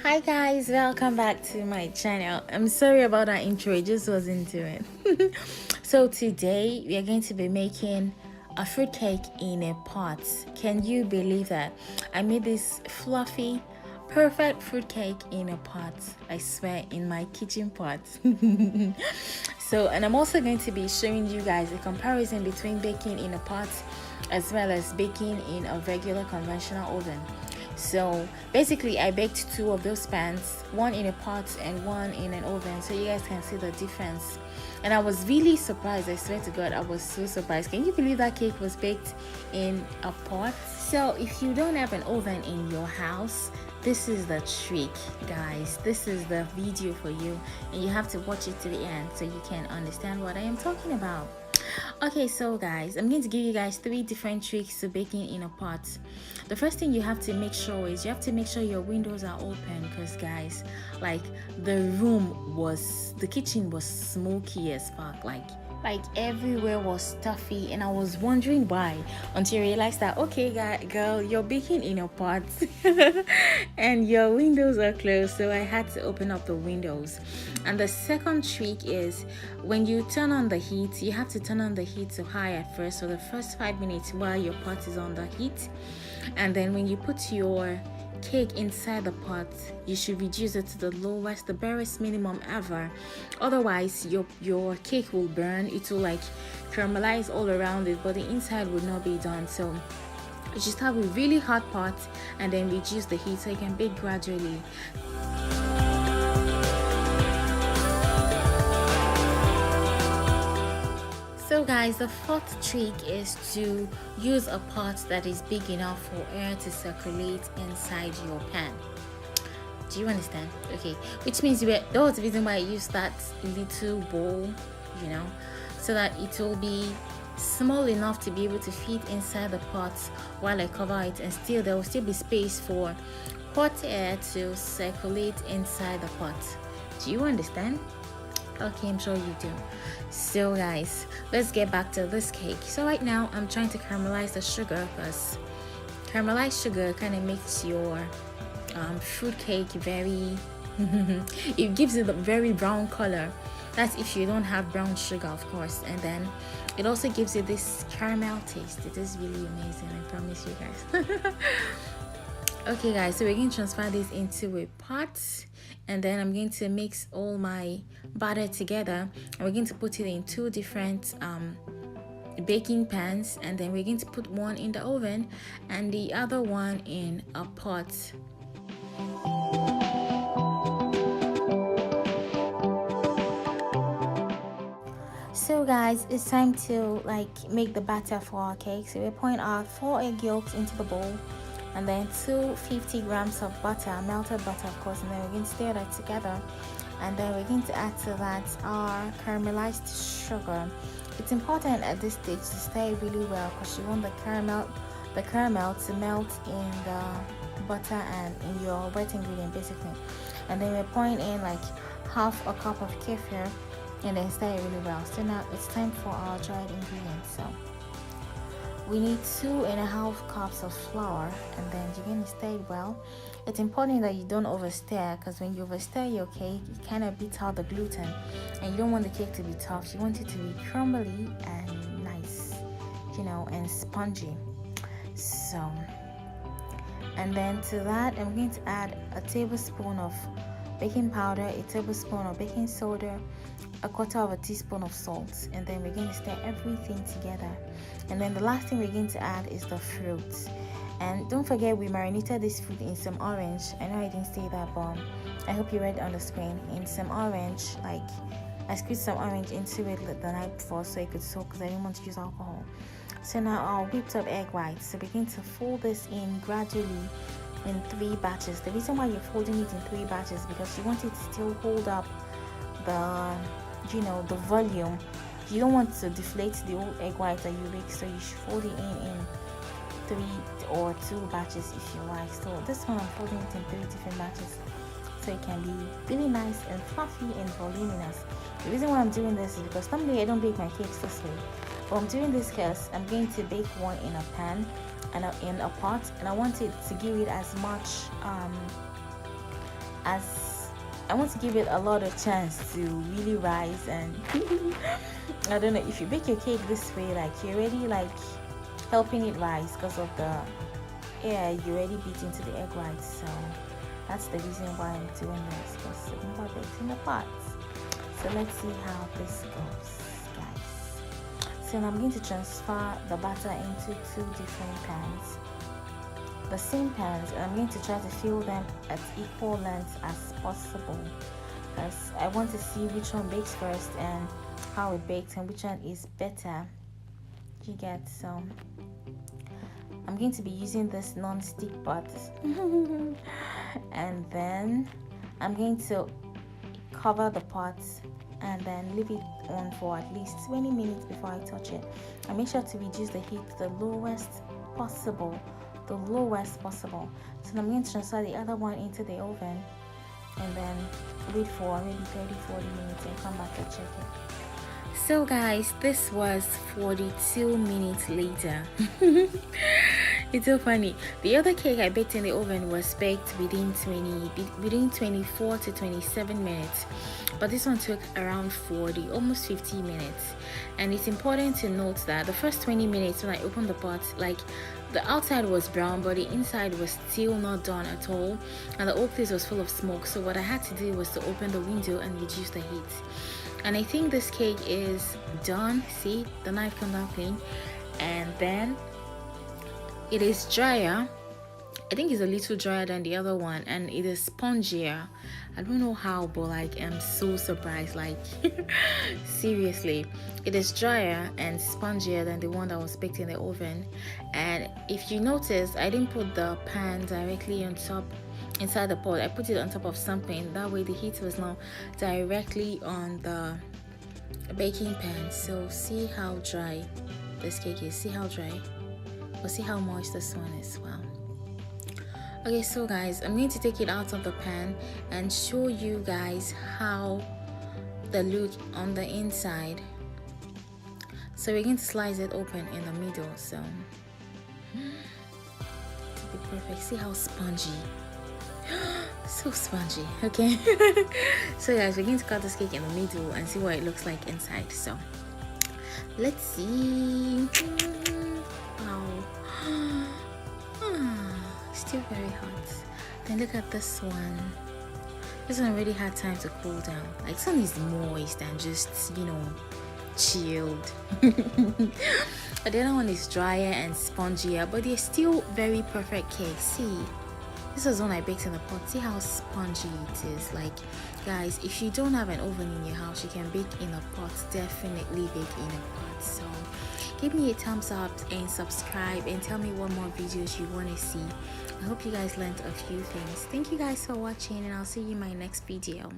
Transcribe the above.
Hi guys, welcome back to my channel. I'm sorry about that intro, it just wasn't doing. So today we are going to be making a fruit cake in a pot. Can you believe that? I made this fluffy, perfect fruit cake in a pot. I swear, in my kitchen pot. So, and I'm also going to be showing you guys a comparison between baking in a pot as well as baking in a regular conventional oven. So basically I baked two of those pans, one in a pot and one in an oven, so you guys can see the difference. And I was really surprised, I swear to God, I was so surprised. Can you believe that cake was baked in a pot? So if you don't have an oven in your house, this is the trick, guys. This is the video for you, and you have to watch it to the end so you can understand what I am talking about. Okay, so guys, I'm going to give you guys 3 different tricks to baking in a pot. The first thing you have to make sure is you have to make sure your windows are open, because guys, like, the kitchen was smoky as fuck, like everywhere was stuffy, and I was wondering why, until I realized that, okay, girl, you're baking in a pot and your windows are closed, so I had to open up the windows. And the second trick is, when you turn on the heat, you have to turn on the heat to high at first for the first 5 minutes while your pot is on the heat, and then when you put your cake inside the pot, you should reduce it to the lowest, the barest minimum ever. Otherwise your cake will burn. It will like caramelize all around it, but the inside will not be done. So you just have a really hot pot and then reduce the heat so you can bake gradually. So guys, the fourth trick is to use a pot that is big enough for air to circulate inside your pan. Do you understand? Okay, which means that was the reason why I used that little bowl, so that it will be small enough to be able to fit inside the pot while I cover it, and still there will still be space for hot air to circulate inside the pot. Do you understand? Okay, I'm sure you do. So guys, let's get back to this cake. So right now I'm trying to caramelize the sugar, because caramelized sugar kind of makes your fruit cake very it gives it a very brown color. That's if you don't have brown sugar, of course. And then it also gives it this caramel taste. It is really amazing, I promise you guys. Okay guys, so we're going to transfer this into a pot, and then I'm going to mix all my batter together, and we're going to put it in 2 different baking pans, and then we're going to put one in the oven and the other one in a pot. So guys, it's time to make the batter for our cake. So we're pouring our 4 egg yolks into the bowl, and then 250 grams of butter, melted butter of course, and then we're going to stir that together, and then we're going to add to that our caramelized sugar. It's important at this stage to stir it really well, because you want the caramel to melt in the butter and in your wet ingredient basically. And then we're pouring in like half a cup of kefir, and then stir it really well. So now it's time for our dried ingredients. So we need 2.5 cups of flour, and then you're going to stir it well. It's important that you don't overstir, because when you overstir your cake, it kind of beats out the gluten, and you don't want the cake to be tough. You want it to be crumbly and nice, and spongy. So, and then to that, I'm going to add a tablespoon of baking powder, a tablespoon of baking soda, a 1/4 teaspoon of salt, and then we're going to stir everything together. And then the last thing we're going to add is the fruit. And don't forget, we marinated this fruit in some orange. I know I didn't say that, but I hope you read on the screen. In some orange, like I squeezed some orange into it the night before so it could soak, because I didn't want to use alcohol. So now our whipped up egg whites. So we're going to fold this in gradually in 3 batches. The reason why you're folding it in 3 batches, because you want it to still hold up the volume. You don't want to deflate the old egg white that you bake, so you should fold it in 3 or 2 batches if you like. So this one I'm folding it in 3 different batches, so it can be really nice and fluffy and voluminous. The reason why I'm doing this is because normally I don't bake my cakes this way, but I'm doing this because I'm going to bake one in a pan and in a pot, and I want it to give it as much as I want to give it a lot of chance to really rise. And I don't know, if you bake your cake this way, like you're already like helping it rise because of the air you already beat into the egg whites. So that's the reason why I'm doing this, because it's never baked in the pot. So let's see how this goes, guys. So I'm going to transfer the batter into 2 different pans, the same pans, and I'm going to try to fill them at equal lengths as possible, because I want to see which one bakes first and how it bakes and which one is better. You get? So I'm going to be using this non-stick pot and then I'm going to cover the pot and then leave it on for at least 20 minutes before I touch it. And make sure to reduce the heat to the lowest possible. So I'm going to transfer the other one into the oven and then wait for maybe 30-40 minutes and come back and check it. So guys, this was 42 minutes later. It's so funny. The other cake I baked in the oven was baked within 24 to 27 minutes, but this one took around 40, almost 50 minutes. And it's important to note that the first 20 minutes when I opened the pot, like the outside was brown but the inside was still not done at all, and the whole place was full of smoke. So what I had to do was to open the window and reduce the heat. And I think this cake is done. See, the knife come down clean. And then it is drier. I think it's a little drier than the other one, and it is spongier. I don't know how, but like I'm so surprised, like seriously. It is drier and spongier than the one that was baked in the oven. And if you notice, I didn't put the pan directly on top inside the pot. I put it on top of something, that way the heat was not directly on the baking pan. So see how dry this cake is. See how dry, but see how moist this one is. Wow. Okay, so guys, I'm going to take it out of the pan and show you guys how the look on the inside. So we're going to slice it open in the middle, so to be perfect. See how spongy. So spongy. Okay. So guys, we're going to cut this cake in the middle and see what it looks like inside. So let's see. Wow. Still very hot. Then look at this one. This one already had time to cool down. Like, some is moist and just, you know, chilled. But the other one is drier and spongier, but they're still very perfect cakes. See, this was one I baked in the pot. See how spongy it is. Like, guys, if you don't have an oven in your house, you can bake in a pot. Definitely bake in a pot. So give me a thumbs up and subscribe and tell me what more videos you want to see. I hope you guys learned a few things. Thank you guys for watching, and I'll see you in my next video.